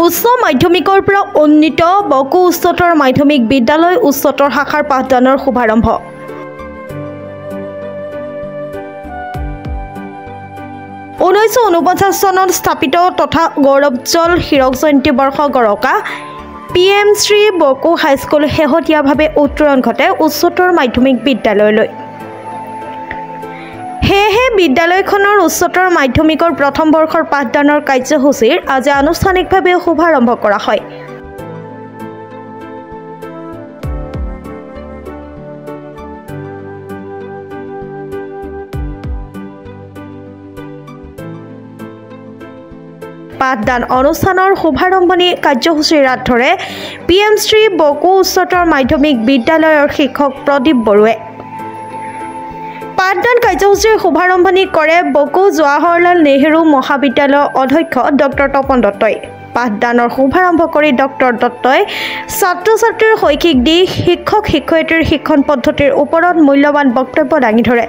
উচ্চ মাধ্যমিকৰ পৰা উন্নীত বকো উচ্চতৰ মাধ্যমিক বিদ্যালয় উচ্চতৰ শাখাৰ পাঠদানৰ শুভাৰম্ভ। ঊনৈছশ 49 চনত স্থাপিত তথা গৌৰৱজ্জ্বল হীৰক জয়ন্তী বৰ্ষ গৰকা PM শ্ৰী বকো হাইস্কুল শেহতীয়াভাৱে উত্তৰণ ঘটে উচ্চতৰ মাধ্যমিক বিদ্যালয়লৈ। সেয়েহে বিদ্যালয়খনৰ উচ্চতৰ মাধ্যমিকৰ প্ৰথম বৰ্ষৰ পাঠদানৰ কাৰ্যসূচীৰ আজি আনুষ্ঠানিকভাৱে শুভাৰম্ভ কৰা হয়। পাঠদান অনুষ্ঠানৰ শুভাৰম্ভণি কাৰ্যসূচীৰ আধাৰে PM শ্ৰী বকো উচ্চতৰ মাধ্যমিক বিদ্যালয়ৰ শিক্ষক প্ৰদীপ বৰুৱে। পাঠদান কাৰ্যসূচীৰ শুভাৰম্ভণি কৰে বকো জৱাহৰলাল নেহৰু মহাবিদ্যালয়ৰ অধ্যক্ষ ডক্টৰ তপন দত্তই। পাঠদানৰ শুভাৰম্ভ কৰি ডক্টৰ দত্তই ছাত্ৰ ছাত্ৰীৰ শৈক্ষিক দিশ শিক্ষক শিক্ষয়িত্ৰীৰ শিক্ষণ পদ্ধতিৰ ওপৰত মূল্যৱান বক্তব্য দাঙি ধৰে।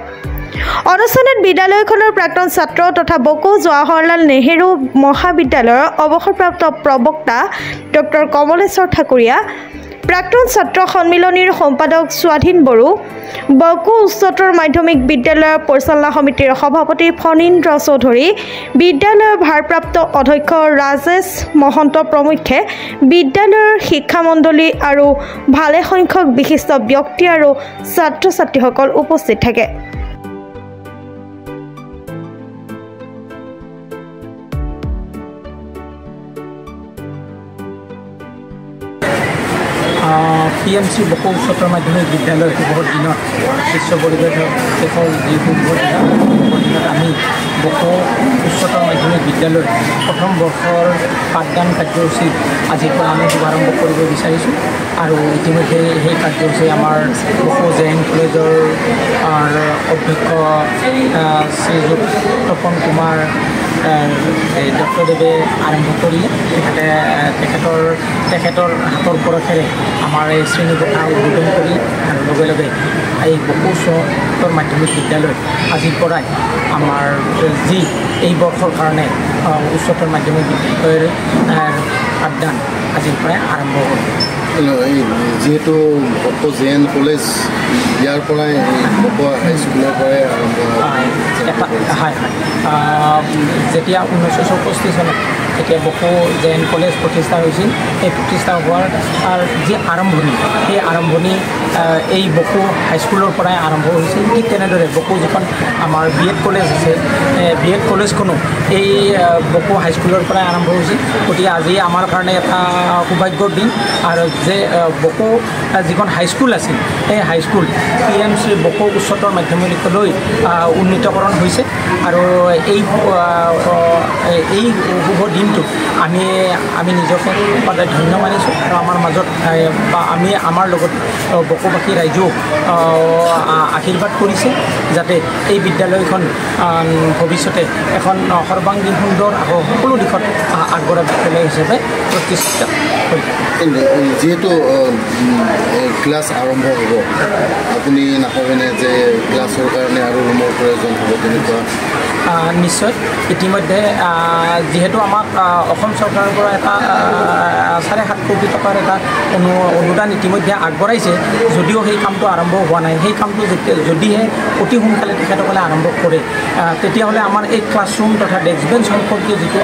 অনুষ্ঠানত বিদ্যালয়খনৰ প্ৰাক্তন ছাত্ৰ তথা বকো জৱাহৰলাল নেহৰু মহাবিদ্যালয়ৰ অৱসৰপ্ৰাপ্ত প্ৰবক্তা ডক্টৰ কমলেশ্বৰ ঠাকুৰীয়া, প্ৰাক্তন ছাত্ৰ সন্মিলনীৰ সম্পাদক স্বাধীন বড়ো, বকো উচ্চতৰ মাধ্যমিক বিদ্যালয়ৰ পৰিচালনা সমিতিৰ সভাপতি ফণীন্দ্ৰ চৌধুৰী, বিদ্যালয়ৰ ভাৰপ্ৰাপ্ত অধ্যক্ষ ৰাজেশ মহন্ত প্ৰমুখ্যে বিদ্যালয়ৰ শিক্ষামণ্ডলী আৰু ভালেসংখ্যক বিশিষ্ট ব্যক্তি আৰু ছাত্ৰ ছাত্ৰীসকল উপস্থিত থাকে। PM শ্ৰী বকো উচ্চতৰ মাধ্যমিক বিদ্যালয় শুভ দিনত বিশ্ব পৰিৱেশ দিৱসৰ যি শুভ দিনত আমি বকো উচ্চতৰ মাধ্যমিক বিদ্যালয় প্ৰথম বৰ্ষৰ পাঠদান কাৰ্যসূচী আজিৰ পৰা আমি শুভাৰম্ভ কৰিব বিচাৰিছোঁ। আৰু ইতিমধ্যে সেই কাৰ্যসূচী আমাৰ বকো জেএন কলেজৰ অধ্যক্ষ শ্ৰীযুত তপন কুমাৰ ডক্টৰদেৱে আৰম্ভ কৰিলে। তেখেতৰ হাতৰ পৰশেৰে আমাৰ এই শ্ৰেণীকোঠা উদ্বোধন কৰি আৰু লগে লগে এই বকো উচ্চতৰ মাধ্যমিক বিদ্যালয় আজিৰ পৰাই আমাৰ যি এই বৰ্ষৰ কাৰণে উচ্চতৰ মাধ্যমিক বিদ্যালয়ৰ পাঠদান আজিৰ পৰাই আৰম্ভ হ'ল। যিহেতু বকো জেএন কলেজ ইয়াৰ পৰাই বকো হাইস্কুলৰ পৰাই আৰম্ভ হয়। যেতিয়া 1964 চনত এতিয়া বকো জেএন কলেজ প্ৰতিষ্ঠা হৈছিল, সেই প্ৰতিষ্ঠা হোৱাৰ যি আৰম্ভণি সেই আৰম্ভণি এই বকো হাইস্কুলৰ পৰাই আৰম্ভ হৈছিল। ঠিক তেনেদৰে বকো যিখন আমাৰ BEd কলেজ আছে, BEd কলেজখনো এই বকো হাইস্কুলৰ পৰাই আৰম্ভ হৈছিল। গতিকে আজি আমাৰ কাৰণে এটা সৌভাগ্যৰ দিন। আৰু যে বকো যিখন হাইস্কুল আছিল সেই হাইস্কুল PM শ্ৰী বকো উচ্চতৰ মাধ্যমিকলৈ উন্নীতকৰণ হৈছে। আৰু এই শুভ দিনটোত আমি নিজকে সদায় ধন্য মানিছোঁ। আৰু আমাৰ মাজত বা আমাৰ লগত বকোবাসী ৰাইজেও আশীৰ্বাদ কৰিছে যাতে এই বিদ্যালয়খন ভৱিষ্যতে এখন সৰ্বাংগীন সুন্দৰ আৰু সকলো দিশত আগবঢ়া বিদ্যালয় হিচাপে প্ৰতিষ্ঠিত হৈ থাকে। যিহেতু ক্লাছ আৰম্ভ হ'ব, আপুনি নাভাবেনে যে ক্লাছৰ কাৰণে আৰু ৰুমৰ প্ৰয়োজন হ'ব তেনেকুৱা? নিশ্চয়। ইতিমধ্যে যিহেতু আমাক অসম চৰকাৰৰ পৰা এটা 7.5 কোটি টকাৰ এটা অনুদান ইতিমধ্যে আগবঢ়াইছে, যদিও সেই কামটো আৰম্ভ হোৱা নাই। সেই কামটো যদিহে অতি সোনকালে তেখেতসকলে আৰম্ভ কৰে তেতিয়াহ'লে আমাৰ এই ক্লাছৰুম তথা ডেস্ক বেঞ্চ সম্পৰ্কীয় যিটো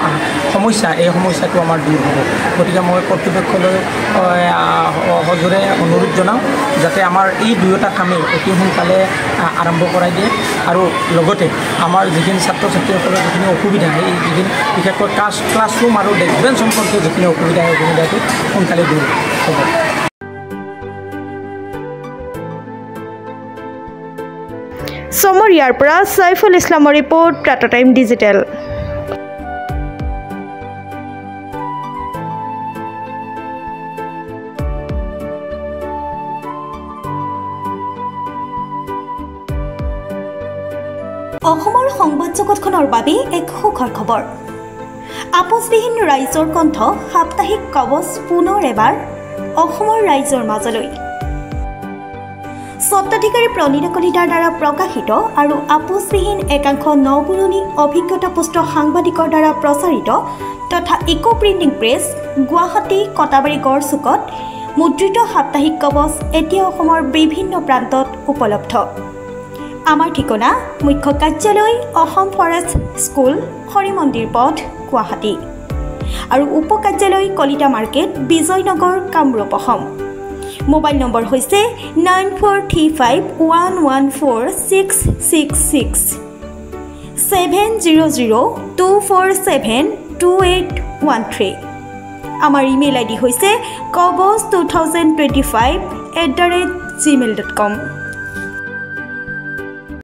সমস্যা, এই সমস্যাটো আমাৰ দূৰ হ'ব। গতিকে মই কৰ্তৃপক্ষলৈ সজোৰে অনুৰোধ জনাওঁ যাতে আমাৰ এই দুয়োটা কামেই অতি সোনকালে আৰম্ভ কৰাই দিয়ে। আৰু লগতে আমাৰ যিখিনি ছাত্ৰ ছাত্ৰীসকলৰ যিখিনি অসুবিধা, সেই যিখিনি বিশেষকৈ ক্লাছৰুম আৰু ডেস্ক বেঞ্চ সম্পৰ্কীয় যিখিনি অসুবিধা, সেই অসুবিধাটো সোনকালে দূৰ হ'ব। চমৰীয়াৰ পৰা চাইফুল ইছলামৰ ৰিপৰ্ট, টাটা টাইম ডিজিটেল। অসমৰ সংবাদ জগতখনৰ বাবে এক সুখৰ খবৰ। আপোচবিহীন ৰাইজৰ কণ্ঠ সাপ্তাহিক কবচ পুনৰ এবাৰ অসমৰ ৰাইজৰ মাজলৈ। স্বত্বাধিকাৰী প্ৰণীতা কলিতাৰ দ্বাৰা প্ৰকাশিত আৰু আপোচবিহীন একাংশ নপুৰণি অভিজ্ঞতাপুষ্ট সাংবাদিকৰ দ্বাৰা প্ৰচাৰিত তথা eco printing press Guwahati Katabari গড়চুকত মুদ্ৰিত সাপ্তাহিক কবচ এতিয়া অসমৰ বিভিন্ন প্ৰান্তত উপলব্ধ। আমাৰ ঠিকনা মুখ্য কাৰ্যালয় অসম ফৰেষ্ট স্কুল হৰিমন্দিৰ পথ গুৱাহাটী আৰু উপ কাৰ্যালয় Kalita market Bijoynagar Kamrup Assam. Mobile number হৈছে 9435114666 7002472813। আমাৰ ইমেইল আইডি হৈছে kobos2025@gmail.com।